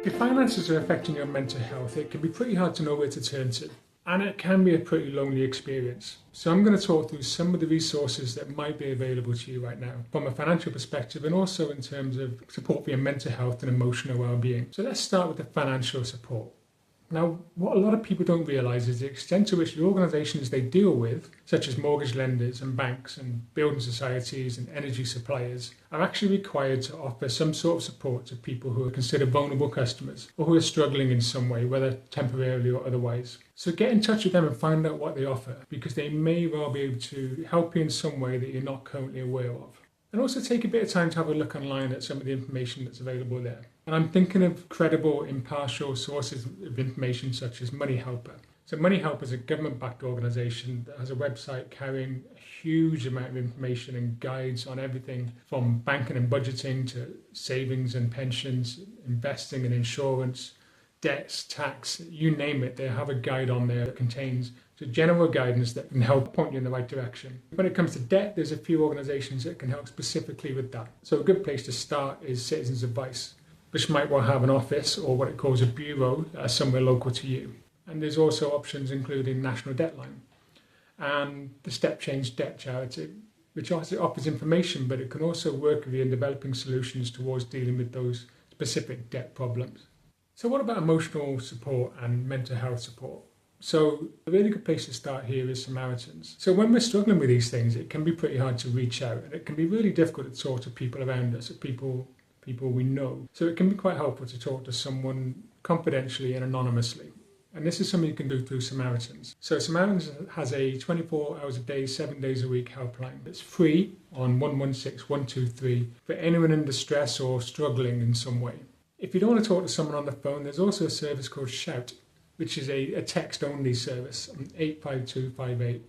If finances are affecting your mental health, it can be pretty hard to know where to turn to, and it can be a pretty lonely experience. So I'm going to talk through some of the resources that might be available to you right now from a financial perspective and also in terms of support for your mental health and emotional well-being. So let's start with the financial support. Now, what a lot of people don't realise is the extent to which the organisations they deal with, such as mortgage lenders and banks and building societies and energy suppliers, are actually required to offer some sort of support to people who are considered vulnerable customers or who are struggling in some way, whether temporarily or otherwise. So get in touch with them and find out what they offer, because they may well be able to help you in some way that you're not currently aware of. And also take a bit of time to have a look online at some of the information that's available there. And I'm thinking of credible, impartial sources of information such as Money Helper. So Money Helper is a government-backed organisation that has a website carrying a huge amount of information and guides on everything from banking and budgeting to savings and pensions, investing and insurance, debts, tax, you name it. They have a guide on there that contains general guidance that can help point you in the right direction. When it comes to debt, there's a few organisations that can help specifically with that. So a good place to start is Citizens Advice, which might well have an office or what it calls a bureau somewhere local to you. And there's also options including National Debt Line and the Step Change Debt Charity, which also offers information, but it can also work with you in developing solutions towards dealing with those specific debt problems. So what about emotional support and mental health support? So a really good place to start here is Samaritans. So when we're struggling with these things, it can be pretty hard to reach out, and it can be really difficult to talk to people around us, people we know. So it can be quite helpful to talk to someone confidentially and anonymously. And this is something you can do through Samaritans. So Samaritans has a 24 hours a day, 7 days a week helpline. It's free on 116 123 for anyone in distress or struggling in some way. If you don't want to talk to someone on the phone, there's also a service called Shout, which is a text-only service on 85258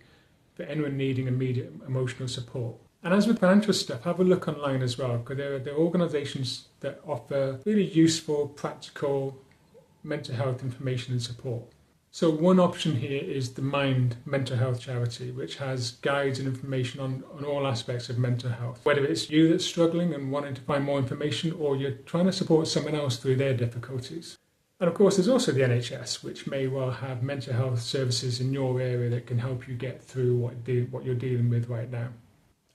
for anyone needing immediate emotional support. And as with financial stuff, have a look online as well, because there are organisations that offer really useful, practical mental health information and support. So one option here is the Mind Mental Health Charity, which has guides and information on all aspects of mental health. Whether it's you that's struggling and wanting to find more information, or you're trying to support someone else through their difficulties. And of course, there's also the NHS, which may well have mental health services in your area that can help you get through what you're dealing with right now.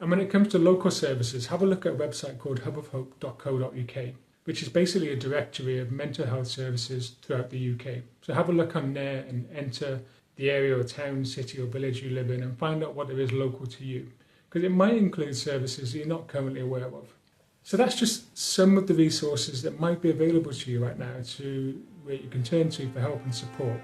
And when it comes to local services, have a look at a website called hubofhope.co.uk, which is basically a directory of mental health services throughout the UK. So have a look on there and enter the area or town, city or village you live in and find out what there is local to you, because it might include services that you're not currently aware of. So that's just some of the resources that might be available to you right now where you can turn to for help and support.